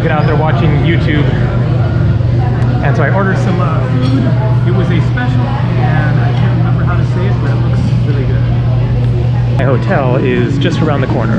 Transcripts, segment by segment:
check it out. They're watching YouTube. And so I ordered some food. It was a special, and I can't remember how to say it, but it looks really good. My hotel is just around the corner.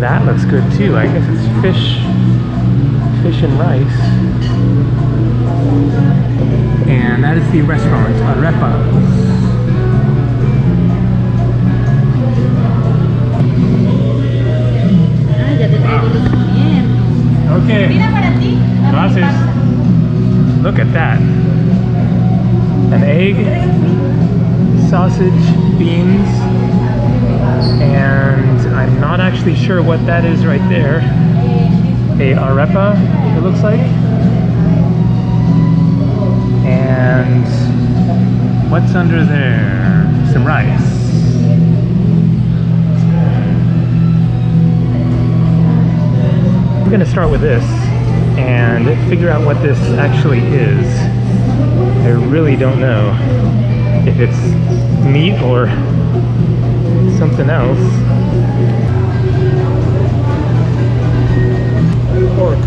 That looks good too. I guess it's fish and rice. And that is the restaurant, Arepas. Okay. Gracias. Look at that. An egg, sausage, beans, and I'm not actually sure what that is right there. A arepa, it looks like. And what's under there? Some rice. I'm gonna start with this and figure out what this actually is. I really don't know if it's meat or something else. Pork.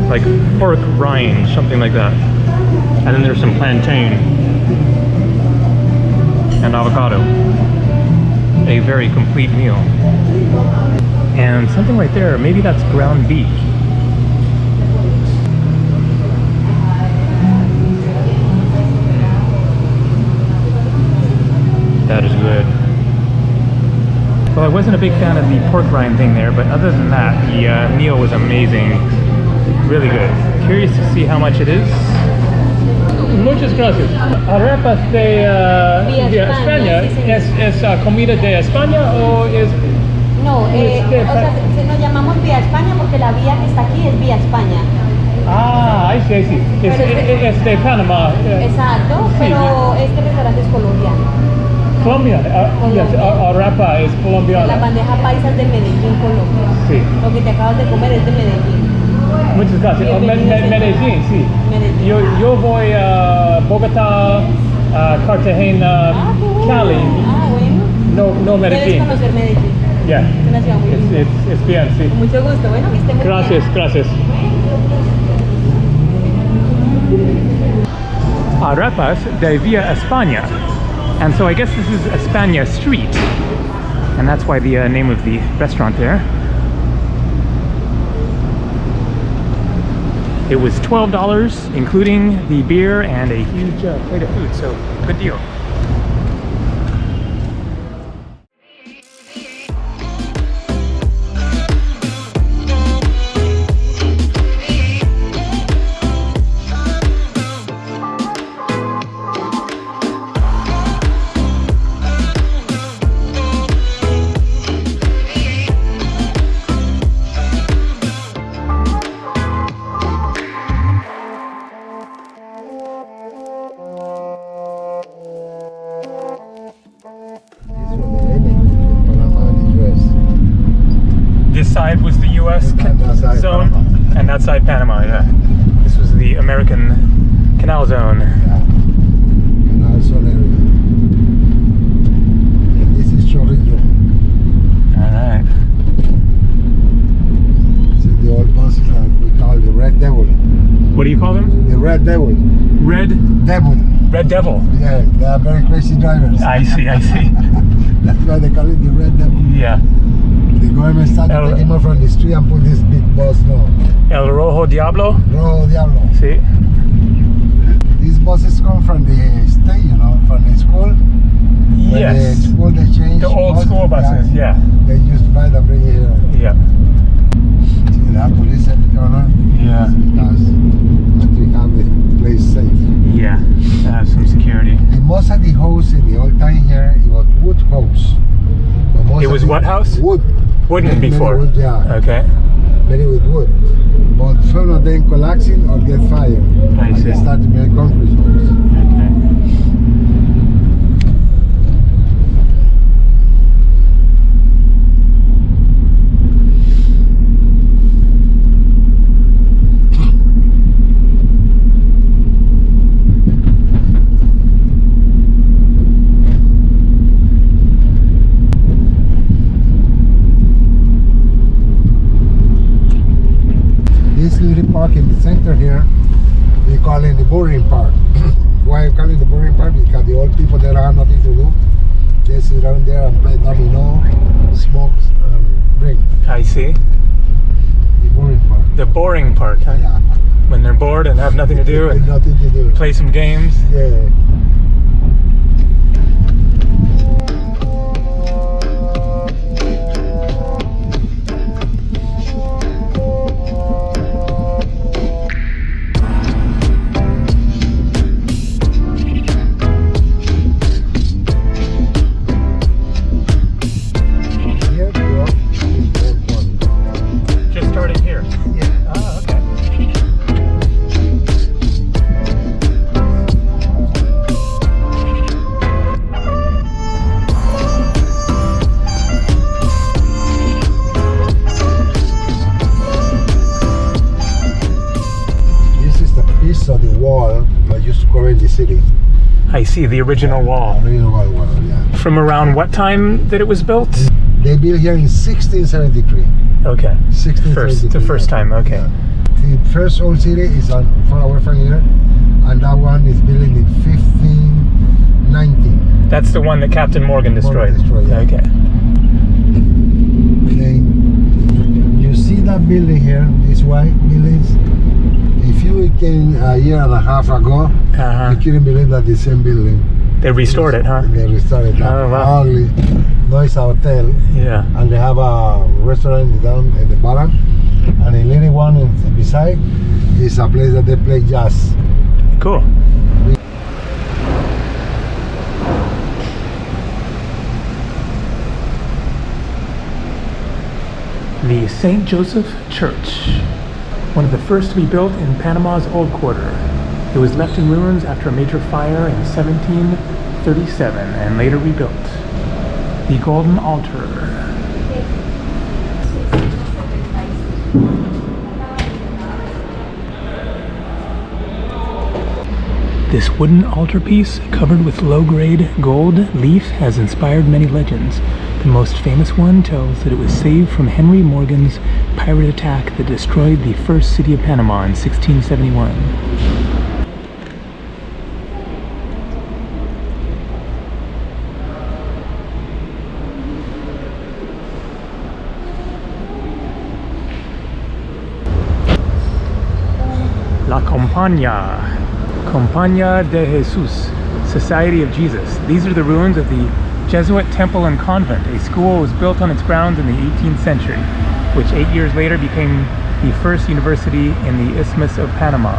Like pork rind, something like that. And then there's some plantain and avocado. A very complete meal. And something right there, maybe that's ground beef. That is good. Well, I wasn't a big fan of the pork rind thing there, but other than that, the meal was amazing. Really good. Curious to see how much it is. Muchas gracias. Arepas de España. ¿Es comida de España o es...? No, o sea, nos llamamos Vía España porque la vía que está aquí es Vía España. Ah, I see. Es de Panamá. Exacto, pero este restaurante es colombiano. Colombiano. Yes, arepa es colombiana. La bandeja paisa es de Medellín, Colombia. Sí. Lo que te acabas de comer es de Medellín. Muchas gracias. Medellín, sí. Medellín. Yo voy a Bogotá, Cartagena, Cali. Bueno. No Medellín. Debes conocer Medellín. Yeah. Es una ciudad muy linda. Es bien, sí. Con mucho gusto. Bueno, que esté muy Gracias, bien. gracias. Arepas de Vía España. And so I guess this is España Street. And that's why the name of the restaurant there. It was $12, including the beer and a huge plate of food, so good deal. This side was the U.S. zone, and that side Panama, yeah. This was the American Canal Zone. Yeah. Canal Zone area. And this is Chorrillo. Alright. So the old buses that we call the Red Devil. What do you call them? The Red Devil. Red Devil. Yeah, they are very crazy drivers. I see. That's why they call it the Red Devil. Yeah. The government started taking them from the street and put this big bus now. El Rojo Diablo. Rojo Diablo. See? These buses come from the state, you know, from the school. Yes. The school they changed. The old school buses, yeah. They used to buy them, bring it here. Yeah. See that police at the corner? Yeah. That's because we have the place safe. Yeah. To have some security. And most of the house in the old time here, it was wood house. It was what house? Wood. Wooden before. Wood, yeah. Okay. Many with wood. But some of them collapsing or get fired. I see. They start to make concrete homes. Okay. park in the center here. We call it the boring park. Why I call it the boring park? Because the old people that have nothing to do, they sit around there and play domino, smoke, drink. I see. The boring park. The boring part, huh? Yeah. When they're bored and have nothing to do and Nothing to do. play some games. Yeah. Here you are. Just starting here. Yeah. Ah, okay. This is the piece of the wall that used to cover the city. I see the original wall. Original wall, yeah. From around what time that it was built? They built here in 1673. Okay. 1673. The first time, okay. Yeah. The first old city is on far away from here, and that one is built in 1519. That's the one that Captain Morgan destroyed. Yeah. Okay. Then you see that building here, these white buildings. If you came a year and a half ago, Uh-huh. you couldn't believe that the same building. They restored it, huh? They restored it. Oh, wow. Only, no, it's a hotel. Yeah. And they have a restaurant down at the bottom, and a little one beside is a place that they play jazz. Cool. The St. Joseph Church, one of the first to be built in Panama's Old Quarter. It was left in ruins after a major fire in 1737 and later rebuilt. The Golden Altar. This wooden altarpiece, covered with low-grade gold leaf, has inspired many legends. The most famous one tells that it was saved from Henry Morgan's pirate attack that destroyed the first city of Panama in 1671. La Compañía de Jesús, Society of Jesus. These are the ruins of the Jesuit temple and convent. A school was built on its grounds in the 18th century, which 8 years later became the first university in the Isthmus of Panama.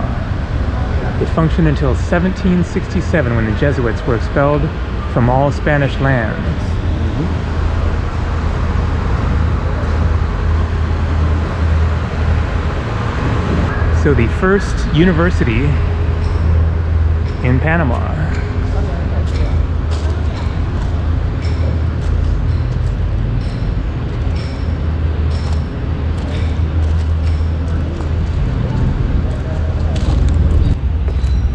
It functioned until 1767 when the Jesuits were expelled from all Spanish lands. So the first university in Panama.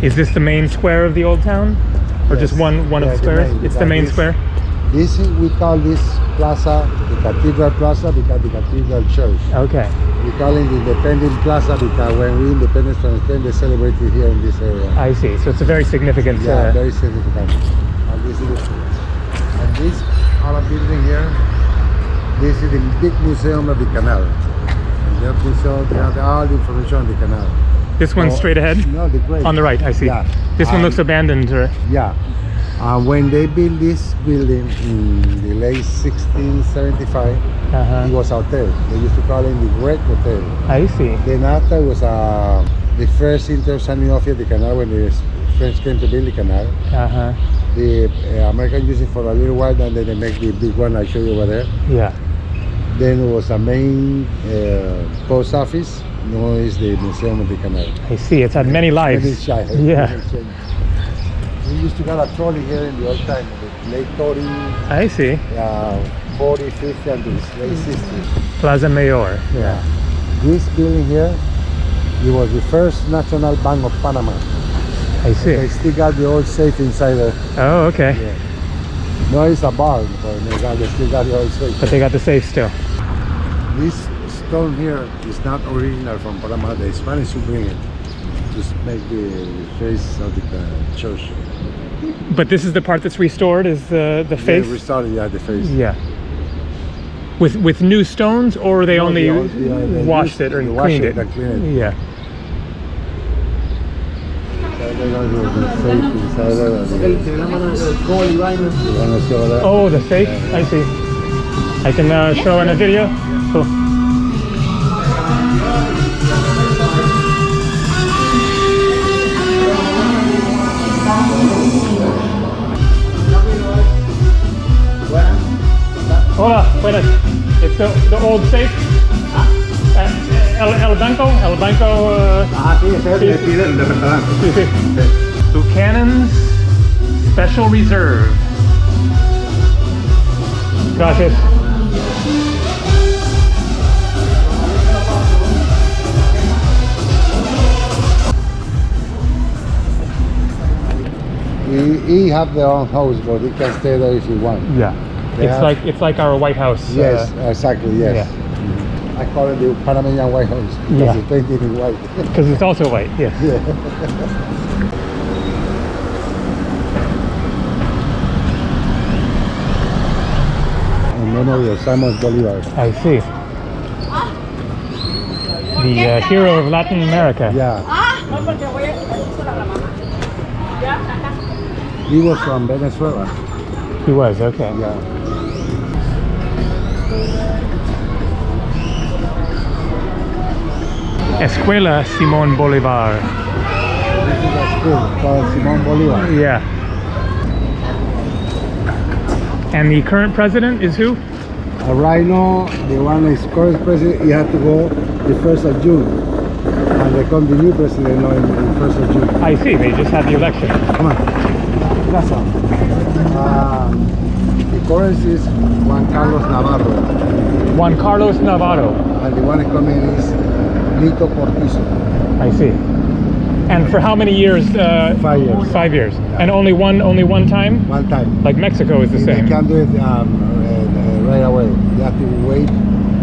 Is this the main square of the old town? Or just one of the squares? It's the main square? This is, we call this plaza the Cathedral Plaza because the Cathedral Church. Okay. We call it the Independent Plaza because when we independence from Spain, they celebrate it here in this area. I see. So it's a very significant. Yeah, very significant. And this is the and this other building here, this is the big museum of the canal. And that museum, they have all the information on the canal. This one's straight ahead? No, the great. On the right, I see. Yeah. This one looks abandoned. Yeah. When they built this building in the late 1675, it was a hotel. They used to call it the Great Hotel. I see. Then after was the first interstanding off of the canal when the French came to build the canal. The Americans used it for a little while, and then they make the big one I show you over there. Yeah. Then it was a main post office. No, it's the Museum of the Canal. I see. It's had many lives. Yeah. We used to get a trolley here in the old time, the late 30s, I see. 40, 50, and the late 60s. Plaza Mayor. Yeah. This building here, it was the first National Bank of Panama. I see. They still got the old safe inside there. Oh, okay. Yeah. No, it's a bar, but they still got the old safe. But they got the safe still. This stone here is not original from Panama. The Spanish who bring it to make the face of the church. But this is the part that's restored, is the face? They restored, yeah, the face. Yeah. With new stones, or they only washed it or cleaned it? Yeah. Oh, the safe? I see. I can show in a video? Cool. Hola, buenas. It's the old safe. El Banco. Sí, ese es el del restaurante. Sí, sí. Buchanan's Special Reserve. Gracias. He have their own house, but he can stay there if he want. Yeah. It's like our White House. Yes, exactly. Yes. Yeah. I call it the Panamanian White House because Yeah. it's painted in white. Because it's also white. Yes. Yeah. In memory of Simon Bolivar. I see. The hero of Latin America. Yeah. He was from Venezuela. He was, okay. Yeah. Escuela Simon Bolivar. This is a school called Simon Bolivar. Yeah. And the current president is who? Right now, the one is current president, he had to go the 1st of June. And they come the new president now in the 1st of June. I see, they just had the election. Come on. That's all. The current is Juan Carlos Navarro. Juan Carlos Navarro. And the one coming is Lito Cortizo. I see. And for how many years? 5 years. 5 years. And only one time? One time. Like Mexico is the They same. can't do it right away. They have to wait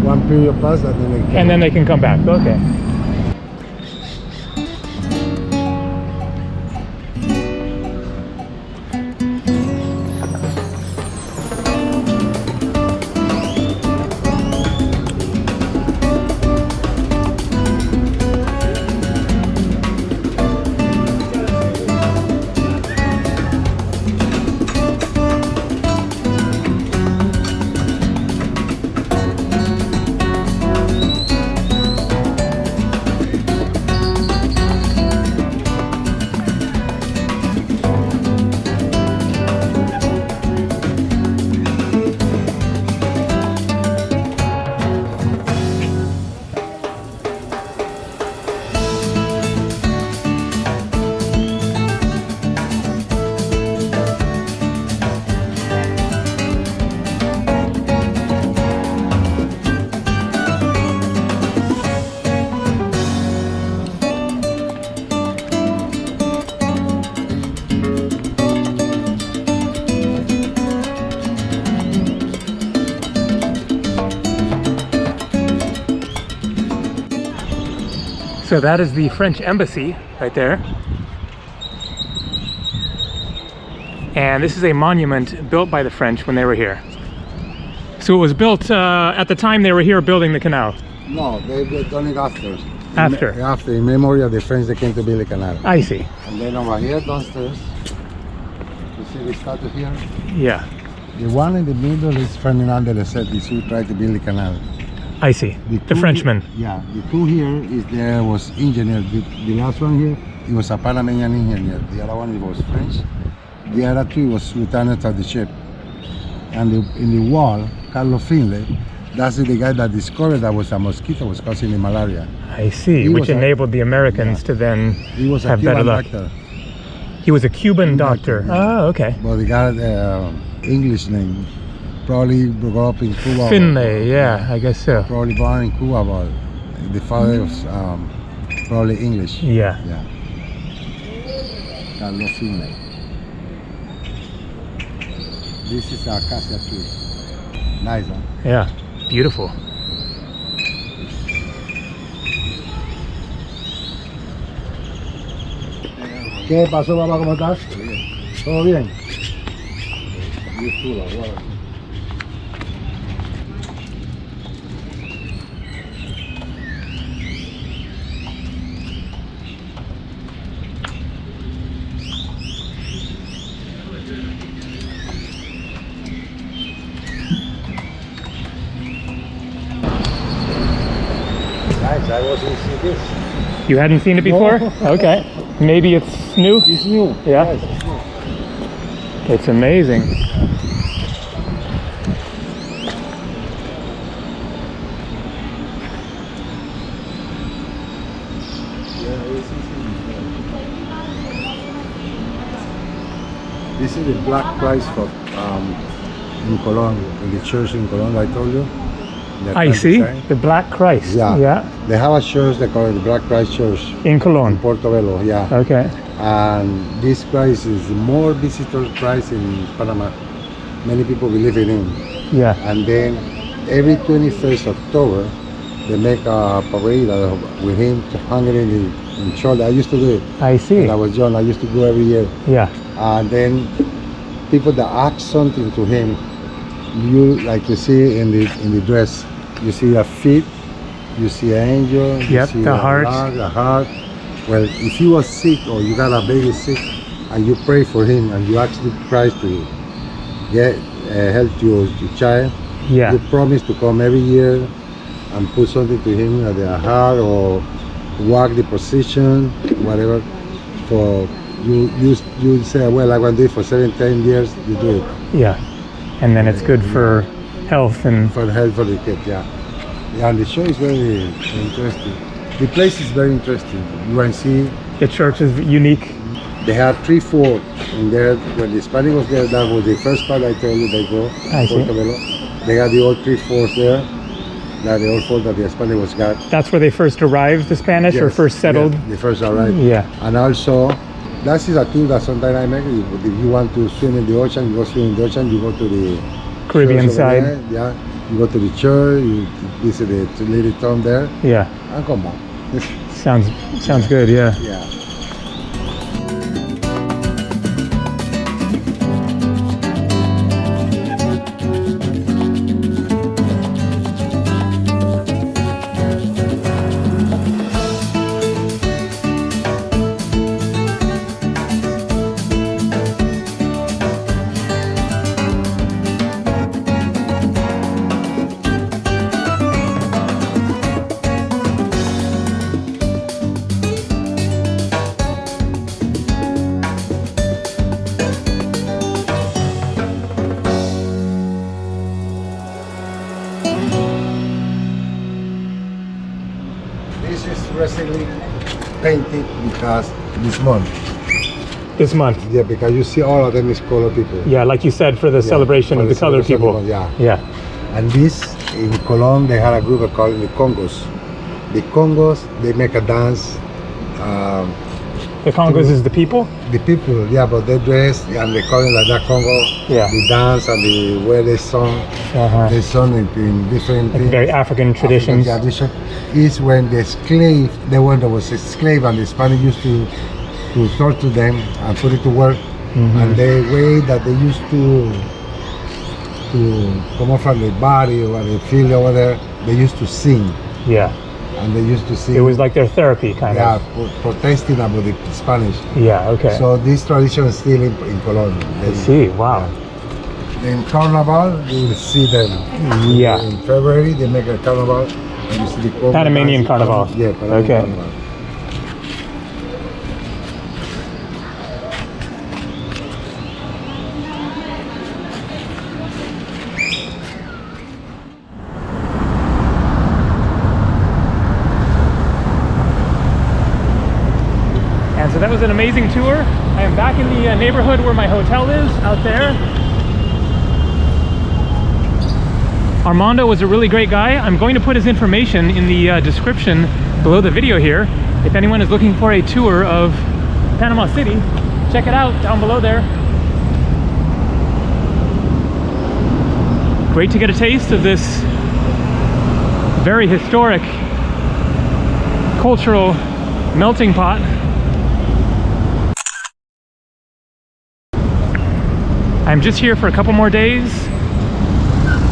one period pass and then they can. And then they can come back. Okay. So that is the French embassy right there. And this is a monument built by the French when they were here. So it was built at the time they were here building the canal. No, they done it after. After? After, in memory of the French that came to build the canal. I see. And then over here downstairs, you see the statue here? Yeah, The one in the middle is Ferdinand de Lesseps, who tried to build the canal. I see. The two Frenchman. Yeah, the two here is there was engineer. The last one here, he was a Panamanian engineer. The other one, he was French. The other two was lieutenant of the ship. And in the wall, Carlos Finlay, that's the guy that discovered that was a mosquito was causing the malaria. I see, He which was a- enabled the Americans yeah. to then He was a have better Cuban luck. doctor, He was a Cuban doctor. Doctor. Oh, okay. but he got English name. Probably grew up in Cuba. Finlay, yeah, I guess so. Probably born in Cuba, but the father was probably English. Yeah. Yeah. Carlos Finlay. This is a acacia tree. Nice, huh? Yeah, beautiful. ¿Qué pasó, papá? ¿Cómo estás? ¿Todo bien? Nice, I wasn't see this. You hadn't seen it before? No. Okay. Maybe it's new? It's new. Yeah. Yes, it's new. It's amazing. This is the black Christ for in Cologne, in the church in Cologne. I told you. The I see. design. The Black Christ. Yeah. They have a church. They call it the Black Christ Church In in Cologne. Portobello. Yeah. Okay. And this Christ is more visitor Christ in Panama. Many people believe in him. Yeah. And then every 21st October, they make a parade with him hanging in shoulder. I used to do it I see. when I was young. I used to go every year. Yeah. And then people that ask something to him, you see in the dress, you see a feet, you see an angel, you Yep, see the a heart. a heart. Well, if you was sick or you got a baby sick, and you pray for him and you ask Christ to get help your child, Yeah. you promise to come every year and put something to him at the heart or walk the position, whatever. For you say, well, I want to do it for 7-10 years. You do it Yeah. And then it's good for health and for the health for the kid. Yeah. Yeah, and the show is very interesting. The place is very interesting. You can see the church is unique. they have 3 forts in there. When the Spanish was there, that was the first part I told you they go. I see. Portobello. They got the old 3 forts there. That the old fort that the Spanish was got. That's where they first arrived, the Spanish, or Yes, first settled? yes, the first arrived. Yeah. And also, that is a tour that sometimes I make. If you want to swim in the ocean, you go swim in the ocean. You go to the Caribbean church over side. there, yeah. You go to the church. You visit the little town there, Yeah. and come back. Sounds good, yeah. Yeah. This is recently painted because this month. This month. Yeah, because you see all of them is colored people. Yeah, like you said, for the celebration for of the the colored celebration people. of the- yeah. Yeah. And this, in Cologne, they had a group called the Congos. The Congos, they make a dance. The Congos is the people? The people, yeah, but they dress and they call it like that Congo. Yeah. The dance and the way they song, Uh-huh. they song in different Like things. very African traditions. African tradition is when the slave, the one that was a slave, and the Spanish used to torture them and put it to work. Mhm. And the way that they used to come off from the body or the field over there, they used to sing. Yeah. And they used to sing. It was like their therapy, kind yeah, of. protesting about the Spanish. Yeah, okay. So this tradition is still in Cologne. I see, wow. In Carnival, you will see them. Yeah. In February, they make a Carnival. And you see the Congo Panamanian dance. Carnival. Yeah, Panamanian Okay. Carnival. And so that was an amazing tour. I am back in the neighborhood where my hotel is, out there. Armando was a really great guy. I'm going to put his information in the description below the video here. If anyone is looking for a tour of Panama City, check it out down below there. Great to get a taste of this very historic cultural melting pot. I'm just here for a couple more days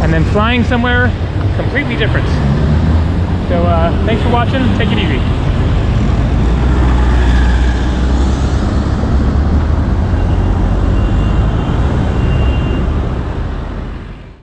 and then flying somewhere completely different. So thanks for watching. Take it easy.